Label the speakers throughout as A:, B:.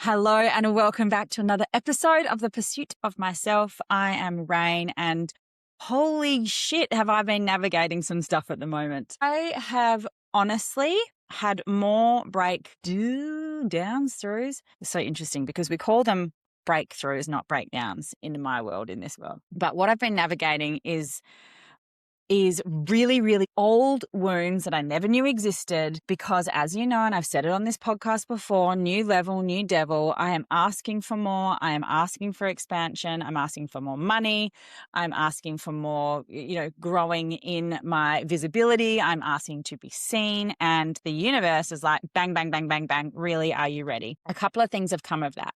A: Hello and welcome back to another episode of The Pursuit of Myself. I am Rayne and holy shit, have I been navigating some stuff at the moment. I have honestly had more breakdowns. It's so interesting because we call them breakthroughs, not breakdowns in my world, in this world. But what I've been navigating is really, really old wounds that I never knew existed because, as you know, and I've said it on this podcast before, new level, new devil, I am asking for more. I am asking for expansion. I'm asking for more money. I'm asking for more, growing in my visibility. I'm asking to be seen. And the universe is like, bang, bang, bang, bang, bang. Really, are you ready? A couple of things have come of that.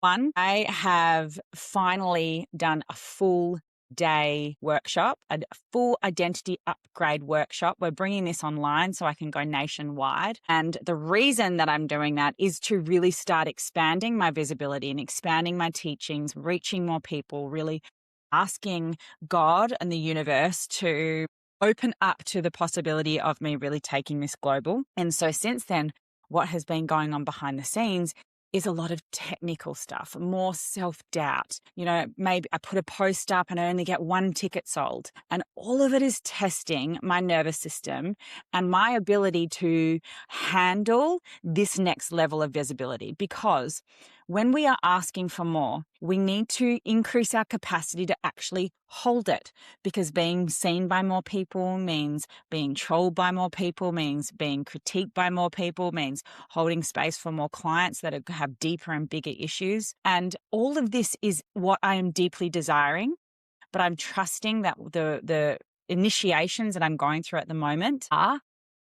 A: One, I have finally done a full day workshop, a full identity upgrade workshop. We're bringing this online so I can go nationwide. And the reason that I'm doing that is to really start expanding my visibility and expanding my teachings, reaching more people, really asking God and the universe to open up to the possibility of me really taking this global. And so since then, what has been going on behind the scenes is a lot of technical stuff, more self-doubt. Maybe I put a post up and I only get one ticket sold. And all of it is testing my nervous system and my ability to handle this next level of visibility. Because when we are asking for more, we need to increase our capacity to actually hold it, because being seen by more people means being trolled by more people, means being critiqued by more people, means holding space for more clients that have deeper and bigger issues. And all of this is what I am deeply desiring, but I'm trusting that the initiations that I'm going through at the moment are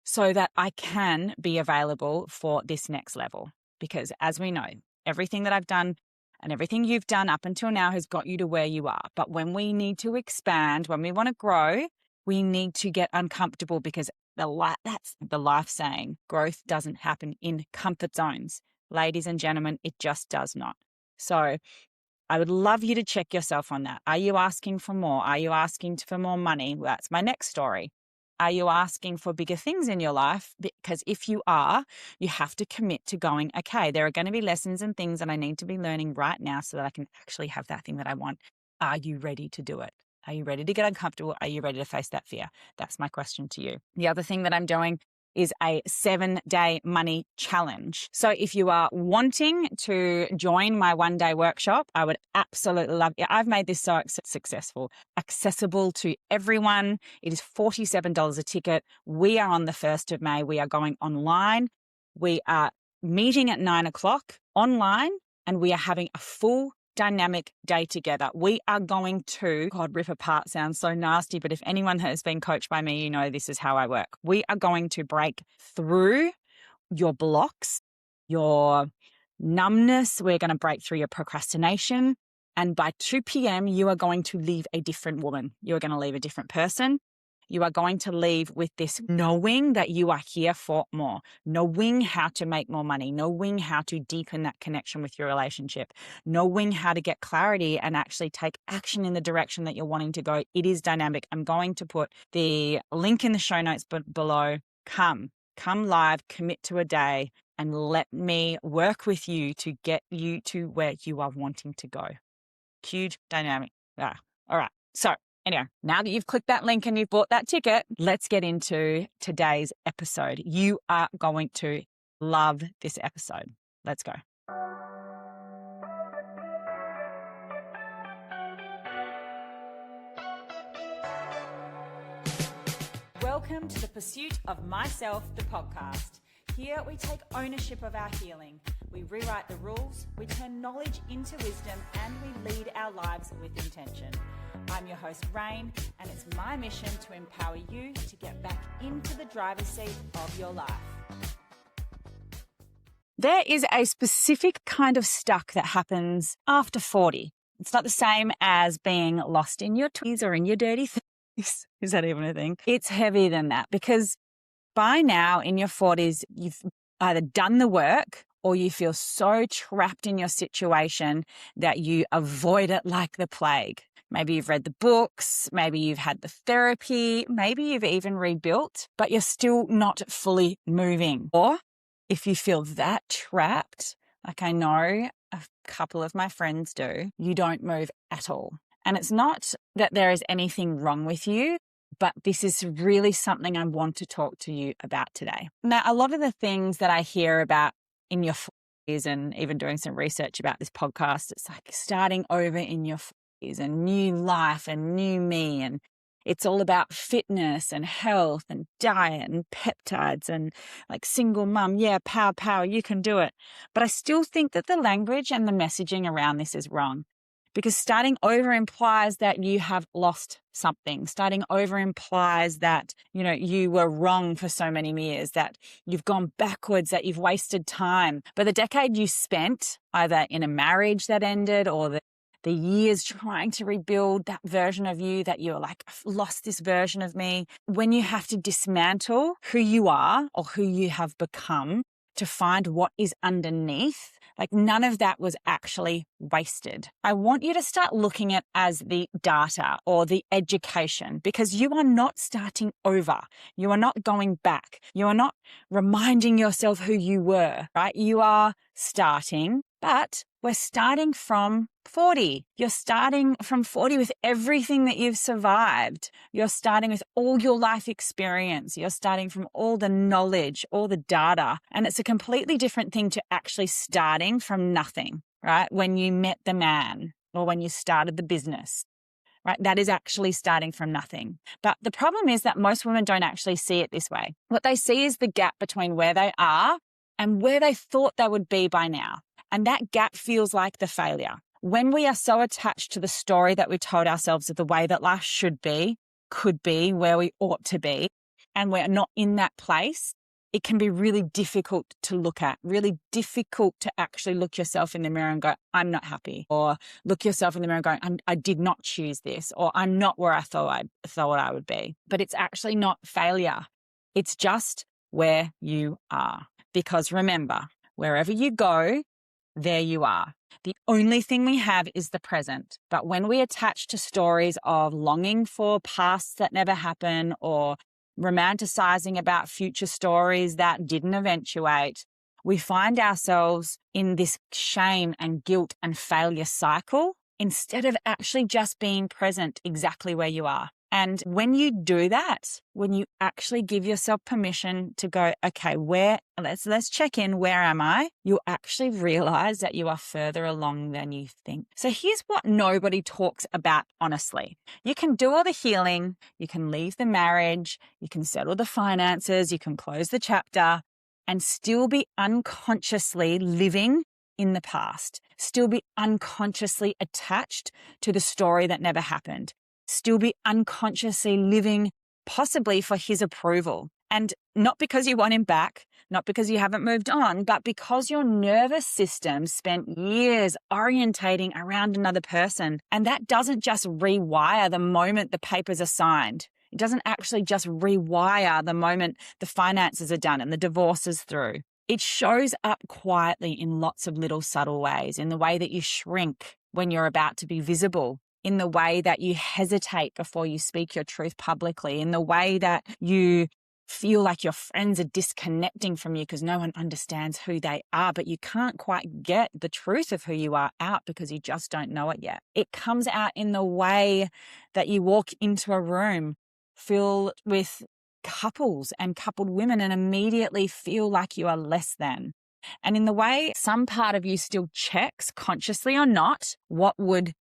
A: so that I can be available for this next level. Because as we know, everything that I've done and everything you've done up until now has got you to where you are. But when we need to expand, when we want to grow, we need to get uncomfortable, because that's the life saying, growth doesn't happen in comfort zones. Ladies and gentlemen, it just does not. So I would love you to check yourself on that. Are you asking for more? Are you asking for more money? Well, that's my next story. Are you asking for bigger things in your life? Because if you are, you have to commit to going, okay, there are going to be lessons and things that I need to be learning right now so that I can actually have that thing that I want. Are you ready to do it? Are you ready to get uncomfortable? Are you ready to face that fear? That's my question to you. The other thing that I'm doing is a 7-day money challenge. So if you are wanting to join my 1-day workshop, I would absolutely love it. I've made this so successful, accessible to everyone. It is $47 a ticket. We are on the 1st of May. We are going online. We are meeting at 9:00 online, and we are having a full dynamic day together. We are going to, God, rip apart sounds so nasty, but if anyone has been coached by me, you know this is how I work. We are going to break through your blocks, your numbness. We're going to break through your procrastination. And by 2 p.m., you are going to leave a different woman. You are going to leave a different person. You are going to leave with this knowing that you are here for more, knowing how to make more money, knowing how to deepen that connection with your relationship, knowing how to get clarity and actually take action in the direction that you're wanting to go. It is dynamic. I'm going to put the link in the show notes below. Come live, commit to a day, and let me work with you to get you to where you are wanting to go. Huge dynamic. Yeah. All right. So anyway, now that you've clicked that link and you've bought that ticket, let's get into today's episode. You are going to love this episode. Let's go. Welcome to The Pursuit of Myself, the podcast. Here we take ownership of our healing. We rewrite the rules, we turn knowledge into wisdom, and we lead our lives with intention. I'm your host, Rayne, and it's my mission to empower you to get back into the driver's seat of your life. There is a specific kind of stuck that happens after 40. It's not the same as being lost in your 20s or in your dirty 30s. Is that even a thing? It's heavier than that, because by now in your 40s, you've either done the work or you feel so trapped in your situation that you avoid it like the plague. Maybe you've read the books, maybe you've had the therapy, maybe you've even rebuilt, but you're still not fully moving. Or if you feel that trapped, like I know a couple of my friends do, you don't move at all. And it's not that there is anything wrong with you, but this is really something I want to talk to you about today. Now, a lot of the things that I hear about in your 40s, and even doing some research about this podcast, it's like starting over in your 40s and new life and new me. And it's all about fitness and health and diet and peptides and like single mum. Yeah, power, you can do it. But I still think that the language and the messaging around this is wrong. Because starting over implies that you have lost something. Starting over implies that, you were wrong for so many years, that you've gone backwards, that you've wasted time. But the decade you spent either in a marriage that ended or the years trying to rebuild that version of you that you're like, I've lost this version of me. When you have to dismantle who you are or who you have become to find what is underneath, like none of that was actually wasted. I want you to start looking at as the data or the education, because you are not starting over. You are not going back. You are not reminding yourself who you were, right? You are starting, but we're starting from 40. You're starting from 40 with everything that you've survived. You're starting with all your life experience. You're starting from all the knowledge, all the data. And it's a completely different thing to actually starting from nothing, right? When you met the man or when you started the business, right? That is actually starting from nothing. But the problem is that most women don't actually see it this way. What they see is the gap between where they are and where they thought they would be by now. And that gap feels like the failure. When we are so attached to the story that we told ourselves of the way that life should be, could be, where we ought to be, and we're not in that place, it can be really difficult to look at, really difficult to actually look yourself in the mirror and go, I'm not happy. Or look yourself in the mirror and go, I did not choose this, or I'm not where I thought I would be. But it's actually not failure. It's just where you are. Because remember, wherever you go, there you are. The only thing we have is the present. But when we attach to stories of longing for pasts that never happen or romanticizing about future stories that didn't eventuate, we find ourselves in this shame and guilt and failure cycle instead of actually just being present exactly where you are. And when you do that, when you actually give yourself permission to go, okay, let's check in, where am I? You'll actually realize that you are further along than you think. So here's what nobody talks about honestly. You can do all the healing, you can leave the marriage, you can settle the finances, you can close the chapter and still be unconsciously living in the past, still be unconsciously attached to the story that never happened. Still be unconsciously living possibly for his approval. And not because you want him back, not because you haven't moved on, but because your nervous system spent years orientating around another person. And that doesn't just rewire the moment the papers are signed. It doesn't actually just rewire the moment the finances are done and the divorce is through. It shows up quietly in lots of little subtle ways, in the way that you shrink when you're about to be visible, in the way that you hesitate before you speak your truth publicly, in the way that you feel like your friends are disconnecting from you because no one understands who they are, but you can't quite get the truth of who you are out because you just don't know it yet. It comes out in the way that you walk into a room filled with couples and coupled women and immediately feel like you are less than. And in the way some part of you still checks, consciously or not, what would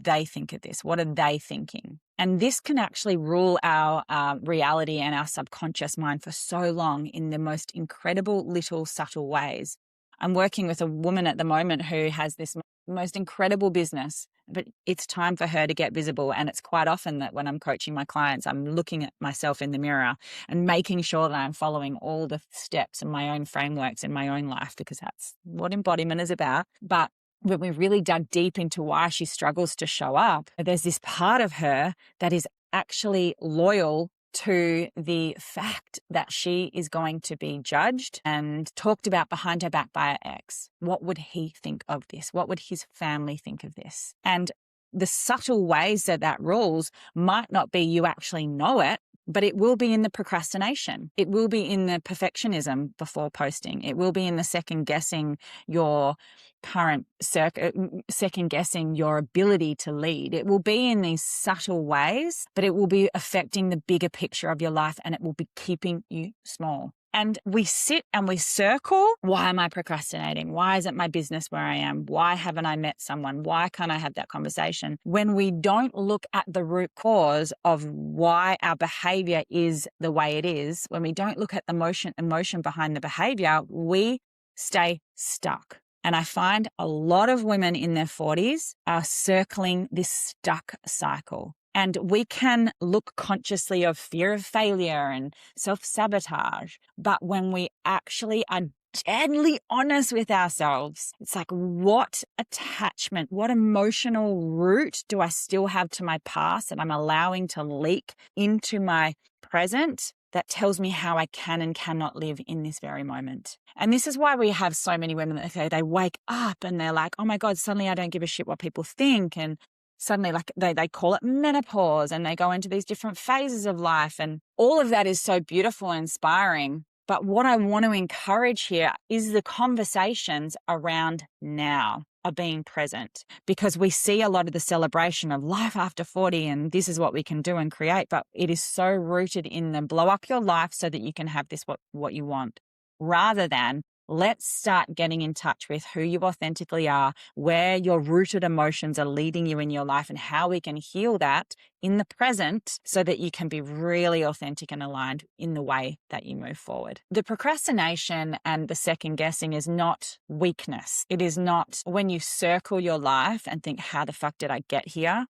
A: they think of this? What are they thinking? And this can actually rule our reality and our subconscious mind for so long in the most incredible little subtle ways. I'm working with a woman at the moment who has this most incredible business, but it's time for her to get visible. And it's quite often that when I'm coaching my clients, I'm looking at myself in the mirror and making sure that I'm following all the steps and my own frameworks in my own life, because that's what embodiment is about. But when we really dug deep into why she struggles to show up, there's this part of her that is actually loyal to the fact that she is going to be judged and talked about behind her back by her ex. What would he think of this? What would his family think of this? And the subtle ways that rules might not be you actually know it, but it will be in the procrastination. It will be in the perfectionism before posting. It will be in the second guessing your current second guessing your ability to lead. It will be in these subtle ways, but it will be affecting the bigger picture of your life, and it will be keeping you small. And we sit and we circle. Why am I procrastinating? Why isn't my business where I am? Why haven't I met someone? Why can't I have that conversation? When we don't look at the root cause of why our behavior is the way it is, when we don't look at the emotion behind the behavior, we stay stuck. And I find a lot of women in their 40s are circling this stuck cycle. And we can look consciously of fear of failure and self-sabotage. But when we actually are deadly honest with ourselves, it's like, what attachment, what emotional root do I still have to my past that I'm allowing to leak into my present that tells me how I can and cannot live in this very moment? And this is why we have so many women that say they wake up and they're like, oh my God, suddenly I don't give a shit what people think. And suddenly, like they call it menopause, and they go into these different phases of life. And all of that is so beautiful and inspiring. But what I want to encourage here is the conversations around now, of being present, because we see a lot of the celebration of life after 40 and this is what we can do and create, but it is so rooted in the blow up your life so that you can have this what you want, rather than let's start getting in touch with who you authentically are, where your rooted emotions are leading you in your life, and how we can heal that in the present so that you can be really authentic and aligned in the way that you move forward. The procrastination and the second guessing is not weakness. It is not when you circle your life and think, how the fuck did I get here?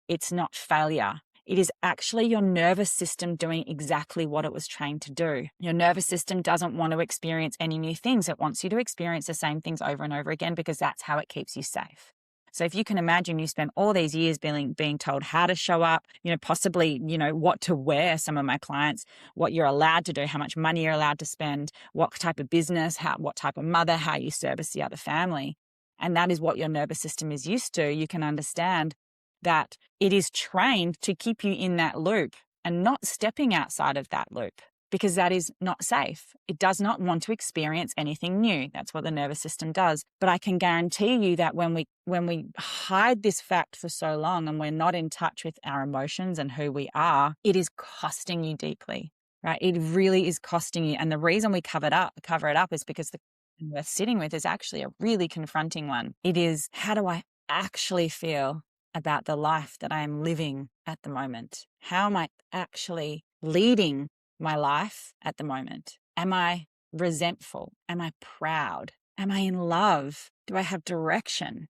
A: It's not failure. It is actually your nervous system doing exactly what it was trained to do. Your nervous system doesn't want to experience any new things. It wants you to experience the same things over and over again because that's how it keeps you safe. So if you can imagine, you spent all these years being told how to show up, possibly, what to wear, some of my clients, what you're allowed to do, how much money you're allowed to spend, what type of business, what type of mother, how you service the other family. And that is what your nervous system is used to. You can understand that it is trained to keep you in that loop and not stepping outside of that loop, because that is not safe. It does not want to experience anything new. That's what the nervous system does. But I can guarantee you that when we hide this fact for so long and we're not in touch with our emotions and who we are, it is costing you deeply, right? It really is costing you. And the reason we cover it up is because the question we're sitting with is actually a really confronting one. It is, how do I actually feel about the life that I am living at the moment? How am I actually leading my life at the moment? Am I resentful? Am I proud? Am I in love? Do I have direction?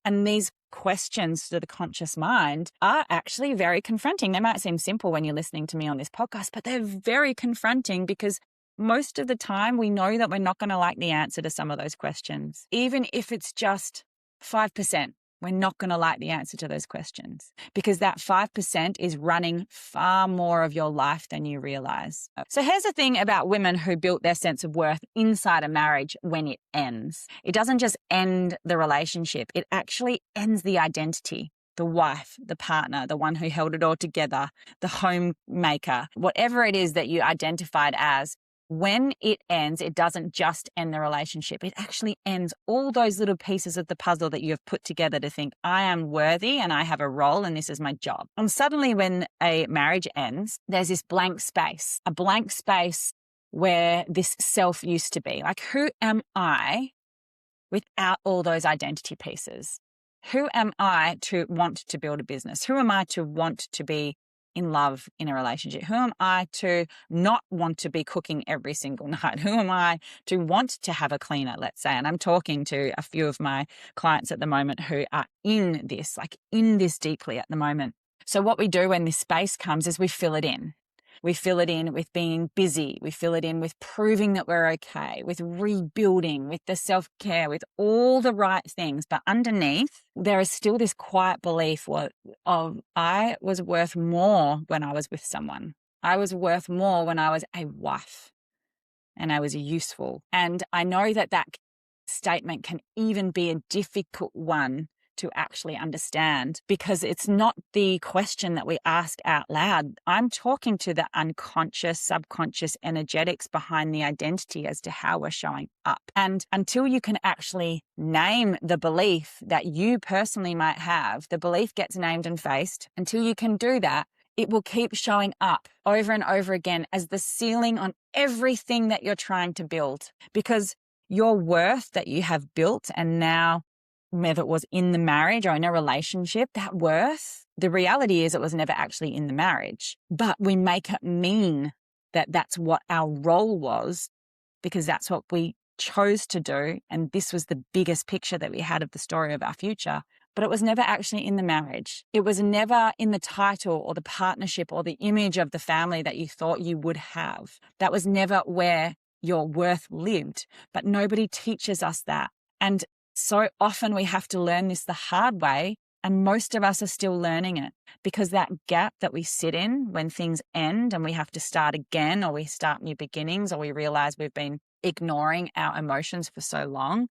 A: And these questions to the conscious mind are actually very confronting. They might seem simple when you're listening to me on this podcast, but they're very confronting because most of the time we know that we're not going to like the answer to some of those questions. Even if it's just 5%. We're not going to like the answer to those questions because that 5% is running far more of your life than you realize. So here's the thing about women who built their sense of worth inside a marriage when it ends. It doesn't just end the relationship. It actually ends the identity. The wife, the partner, the one who held it all together, the homemaker, whatever it is that you identified as. When it ends, it doesn't just end the relationship. It actually ends all those little pieces of the puzzle that you have put together to think, I am worthy and I have a role and this is my job. And suddenly when a marriage ends, there's this blank space, a blank space where this self used to be. Like, who am I without all those identity pieces? Who am I to want to build a business? Who am I to want to be in love in a relationship? Who am I to not want to be cooking every single night? Who am I to want to have a cleaner, let's say? And I'm talking to a few of my clients at the moment who are in this deeply at the moment. So what we do when this space comes is we fill it in. We fill it in with being busy. We fill it in with proving that we're okay, with rebuilding, with the self-care, with all the right things. But underneath, there is still this quiet belief of I was worth more when I was with someone. I was worth more when I was a wife and I was useful. And I know that statement can even be a difficult one to actually understand, because it's not the question that we ask out loud. I'm talking to the unconscious, subconscious energetics behind the identity as to how we're showing up. And until you can actually name the belief that you personally might have, the belief gets named and faced. Until you can do that, it will keep showing up over and over again as the ceiling on everything that you're trying to build. Because your worth that you have built, and now, whether it was in the marriage or in a relationship, that worth, the reality is it was never actually in the marriage. But we make it mean that that's what our role was, because that's what we chose to do. And this was the biggest picture that we had of the story of our future. But it was never actually in the marriage. It was never in the title or the partnership or the image of the family that you thought you would have. That was never where your worth lived. But nobody teaches us that. And so often we have to learn this the hard way. And most of us are still learning it, because that gap that we sit in when things end and we have to start again, or we start new beginnings, or we realize we've been ignoring our emotions for so long,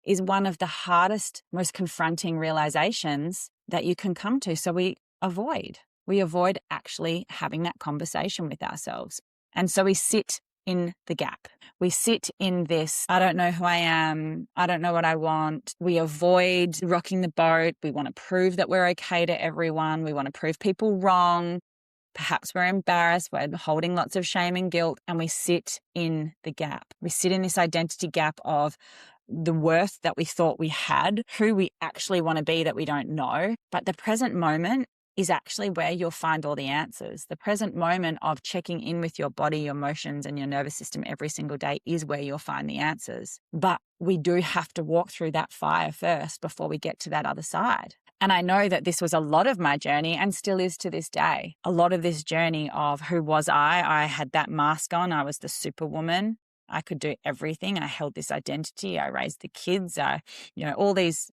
A: is one of the hardest, most confronting realizations that you can come to. So we avoid actually having that conversation with ourselves. And so we sit in the gap. We sit in this, I don't know who I am. I don't know what I want. We avoid rocking the boat. We want to prove that we're okay to everyone. We want to prove people wrong. Perhaps we're embarrassed. We're holding lots of shame and guilt, and we sit in the gap. We sit in this identity gap of the worth that we thought we had, who we actually want to be that we don't know. But the present moment is actually where you'll find all the answers. The present moment of checking in with your body, your emotions, and your nervous system every single day is where you'll find the answers. But we do have to walk through that fire first before we get to that other side. And I know that this was a lot of my journey, and still is to this day. A lot of this journey of who was I? I had that mask on. I was the superwoman. I could do everything. I held this identity. I raised the kids. All these,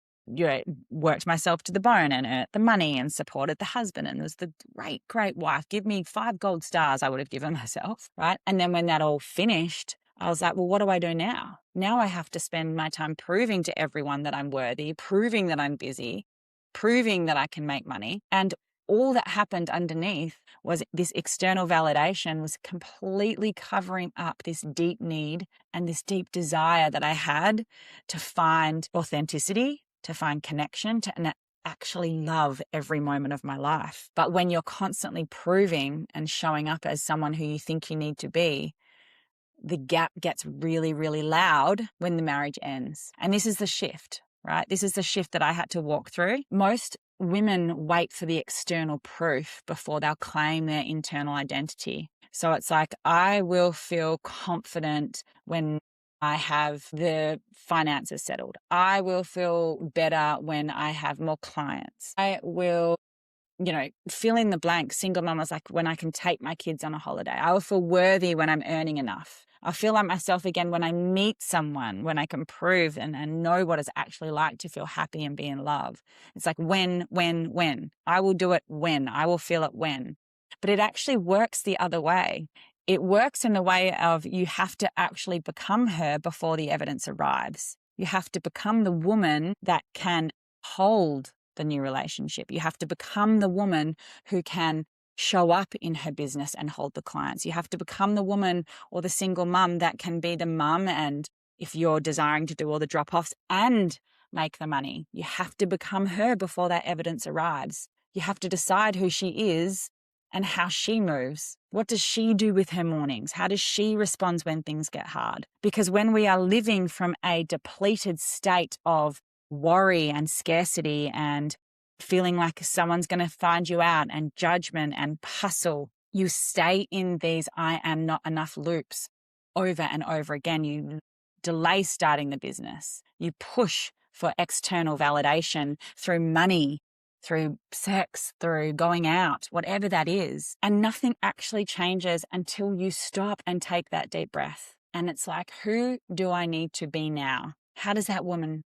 A: worked myself to the bone and earned the money and supported the husband and was the great, great wife. Give me 5 gold stars, I would have given myself, right? And then when that all finished, I was like, well, what do I do now? Now I have to spend my time proving to everyone that I'm worthy, proving that I'm busy, proving that I can make money. And all that happened underneath was this external validation was completely covering up this deep need and this deep desire that I had to find authenticity, to find connection, to actually love every moment of my life. But when you're constantly proving and showing up as someone who you think you need to be, the gap gets really, really loud when the marriage ends. And this is the shift, right? This is the shift that I had to walk through. Most women wait for the external proof before they'll claim their internal identity. So it's like, I will feel confident when I have the finances settled. I will feel better when I have more clients. I will, fill in the blank. Single mom was like, when I can take my kids on a holiday. I will feel worthy when I'm earning enough. I feel like myself again when I meet someone, when I can prove and know what it's actually like to feel happy and be in love. It's like when. I will do it when. I will feel it when. But it actually works the other way. It works in the way of you have to actually become her before the evidence arrives. You have to become the woman that can hold the new relationship. You have to become the woman who can show up in her business and hold the clients. You have to become the woman or the single mum that can be the mum, and if you're desiring to do all the drop-offs and make the money, you have to become her before that evidence arrives. You have to decide who she is and how she moves. What does she do with her mornings? How does she respond when things get hard? Because when we are living from a depleted state of worry and scarcity and feeling like someone's going to find you out and judgment and hustle, you stay in these I am not enough loops over and over again. You delay starting the business. You push for external validation through money, through sex, through going out, whatever that is. And nothing actually changes until you stop and take that deep breath. And it's like, who do I need to be now? How does that woman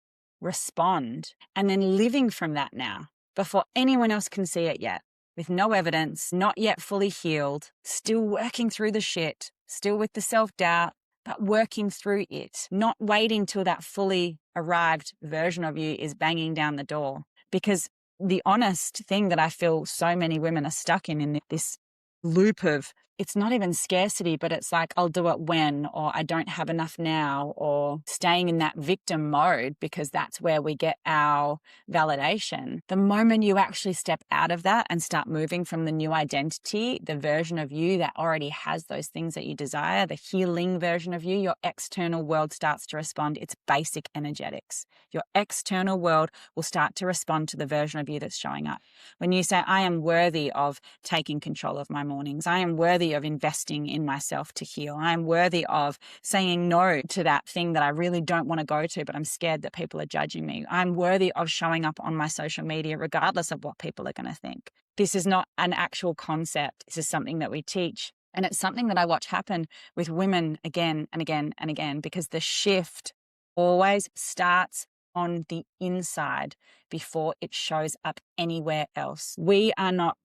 A: respond? And then living from that now, before anyone else can see it yet, with no evidence, not yet fully healed, still working through the shit, still with the self-doubt, but working through it, not waiting till that fully arrived version of you is banging down the door. Because the honest thing that I feel so many women are stuck in this loop of, it's not even scarcity, but it's like, I'll do it when, or I don't have enough now, or staying in that victim mode because that's where we get our validation. The moment you actually step out of that and start moving from the new identity, the version of you that already has those things that you desire, the healing version of you, your external world starts to respond. It's basic energetics. Your external world will start to respond to the version of you that's showing up. When you say, I am worthy of taking control of my mornings, I am worthy of investing in myself to heal, I am worthy of saying no to that thing that I really don't want to go to, but I'm scared that people are judging me. I'm worthy of showing up on my social media regardless of what people are going to think. This is not an actual concept. This is something that we teach. And it's something that I watch happen with women again and again and again, because the shift always starts on the inside before it shows up anywhere else. We are not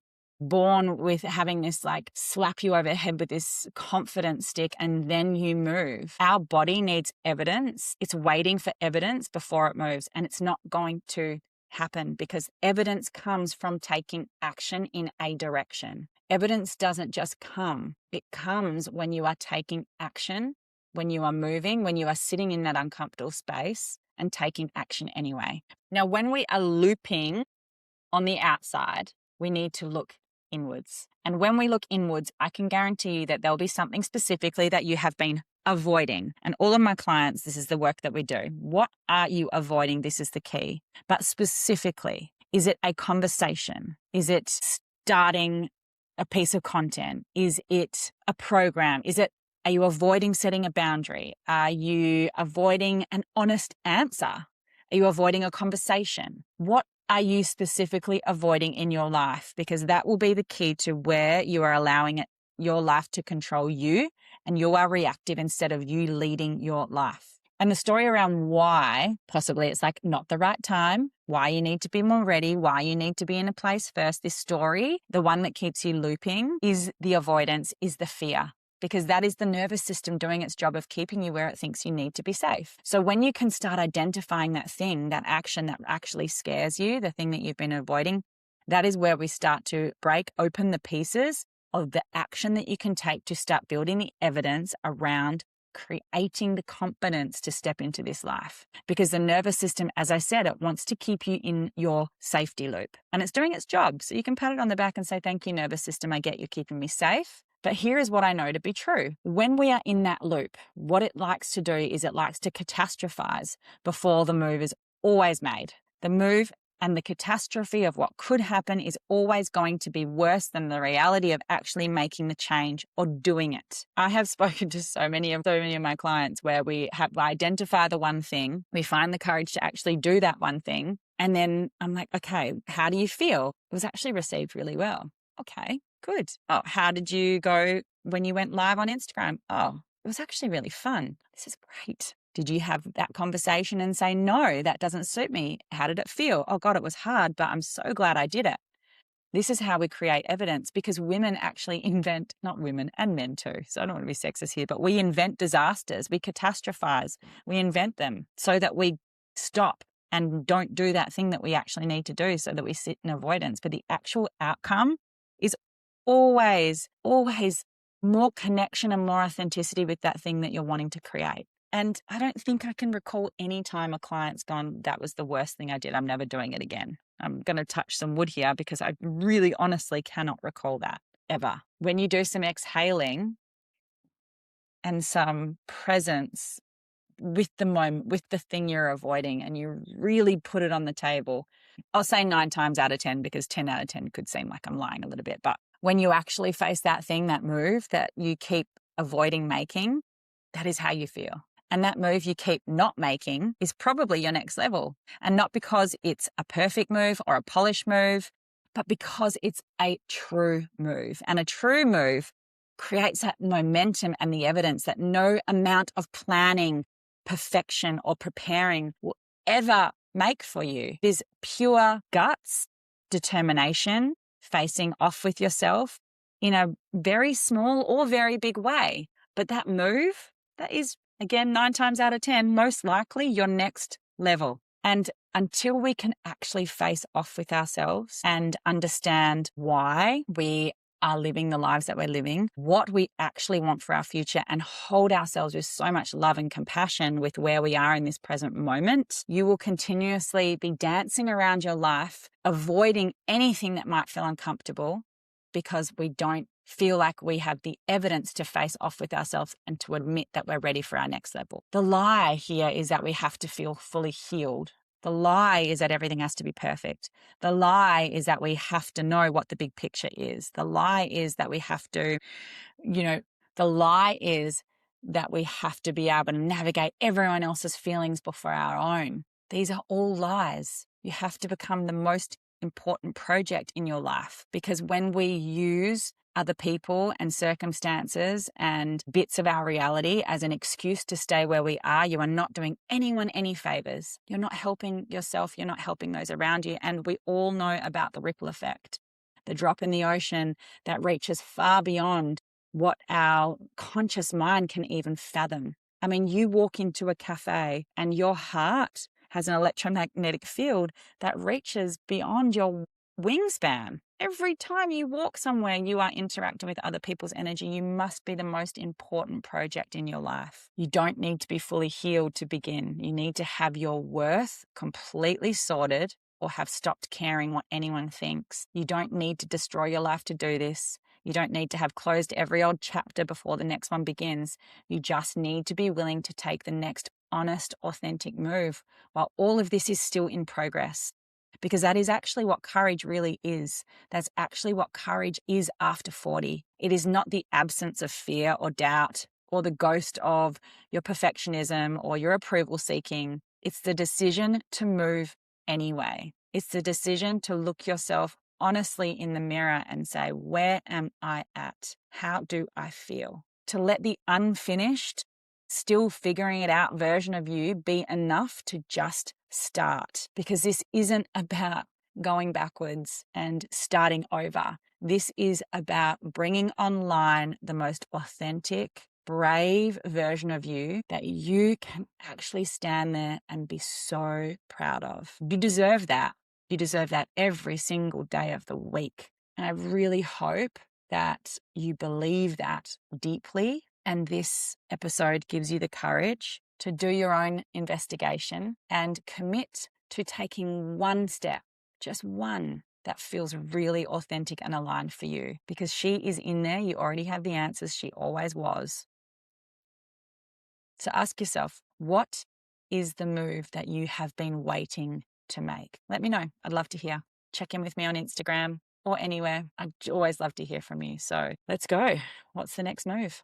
A: born with having this like slap you over the head with this confidence stick and then you move. Our body needs evidence. It's waiting for evidence before it moves, and it's not going to happen because evidence comes from taking action in a direction. Evidence doesn't just come. It comes when you are taking action, when you are moving, when you are sitting in that uncomfortable space and taking action anyway. Now, when we are looping on the outside, we need to look inwards. And when we look inwards, I can guarantee you that there'll be something specifically that you have been avoiding. And all of my clients, this is the work that we do. What are you avoiding? This is the key. But specifically, is it a conversation? Is it starting a piece of content? Is it a program? Are you avoiding setting a boundary? Are you avoiding an honest answer? Are you avoiding a conversation? What are you specifically avoiding in your life? Because that will be the key to where you are allowing your life to control you, and you are reactive instead of you leading your life. And the story around why, possibly it's like not the right time, why you need to be more ready, why you need to be in a place first. This story, the one that keeps you looping, is the avoidance, is the fear. Because that is the nervous system doing its job of keeping you where it thinks you need to be safe. So when you can start identifying that thing, that action that actually scares you, the thing that you've been avoiding, that is where we start to break open the pieces of the action that you can take to start building the evidence around creating the confidence to step into this life. Because the nervous system, as I said, it wants to keep you in your safety loop, and it's doing its job. So you can pat it on the back and say, thank you, nervous system. I get you keeping me safe. But here is what I know to be true. When we are in that loop, what it likes to do is it likes to catastrophize before the move is always made. The move and the catastrophe of what could happen is always going to be worse than the reality of actually making the change or doing it. I have spoken to so many of my clients where we identify the one thing, we find the courage to actually do that one thing, and then I'm like, okay, how do you feel? It was actually received really well. Okay, good. Oh, how did you go when you went live on Instagram? Oh, it was actually really fun. This is great. Did you have that conversation and say, no, that doesn't suit me? How did it feel? Oh God, it was hard, but I'm so glad I did it. This is how we create evidence, because women actually invent, not women and men too. So I don't want to be sexist here, but we invent disasters. We catastrophize. We invent them so that we stop and don't do that thing that we actually need to do, so that we sit in avoidance. But the actual outcome is always, always more connection and more authenticity with that thing that you're wanting to create. And I don't think I can recall any time a client's gone, that was the worst thing I did. I'm never doing it again. I'm going to touch some wood here because I really honestly cannot recall that ever. When you do some exhaling and some presence with the moment, with the thing you're avoiding, and you really put it on the table, I'll say 9 times out of 10, because 10 out of 10 could seem like I'm lying a little bit. But when you actually face that thing, that move that you keep avoiding making, that is how you feel. And that move you keep not making is probably your next level. And not because it's a perfect move or a polished move, but because it's a true move. And a true move creates that momentum and the evidence that no amount of planning, perfection, or preparing will ever make for you. There's pure guts, determination, facing off with yourself in a very small or very big way. But that move, that is, again, 9 times out of 10, most likely your next level. And until we can actually face off with ourselves and understand why we are living the lives that we're living, what we actually want for our future, and hold ourselves with so much love and compassion with where we are in this present moment, you will continuously be dancing around your life, avoiding anything that might feel uncomfortable because we don't feel like we have the evidence to face off with ourselves and to admit that we're ready for our next level. The lie here is that we have to feel fully healed. The lie is that everything has to be perfect. The lie is that we have to know what the big picture is. The lie is that we have to, the lie is that we have to be able to navigate everyone else's feelings before our own. These are all lies. You have to become the most important project in your life, because when we use other people and circumstances and bits of our reality as an excuse to stay where we are, you are not doing anyone any favors. You're not helping yourself. You're not helping those around you. And we all know about the ripple effect, the drop in the ocean that reaches far beyond what our conscious mind can even fathom. I mean, you walk into a cafe and your heart has an electromagnetic field that reaches beyond your wingspan. Every time you walk somewhere, you are interacting with other people's energy. You must be the most important project in your life. You don't need to be fully healed to begin. You need to have your worth completely sorted or have stopped caring what anyone thinks. You don't need to destroy your life to do this. You don't need to have closed every old chapter before the next one begins. You just need to be willing to take the next honest, authentic move while all of this is still in progress. Because that is actually what courage really is. That's actually what courage is after 40. It is not the absence of fear or doubt or the ghost of your perfectionism or your approval seeking. It's the decision to move anyway. It's the decision to look yourself honestly in the mirror and say, where am I at? How do I feel? To let the unfinished, still figuring it out version of you be enough to just start. Because this isn't about going backwards and starting over. This is about bringing online the most authentic, brave version of you that you can actually stand there and be so proud of. You deserve that. You deserve that every single day of the week. And I really hope that you believe that deeply. And this episode gives you the courage to do your own investigation and commit to taking one step, just one, that feels really authentic and aligned for you. Because she is in there. You already have the answers. She always was. So ask yourself, what is the move that you have been waiting to make? Let me know. I'd love to hear. Check in with me on Instagram or anywhere. I'd always love to hear from you. So let's go. What's the next move?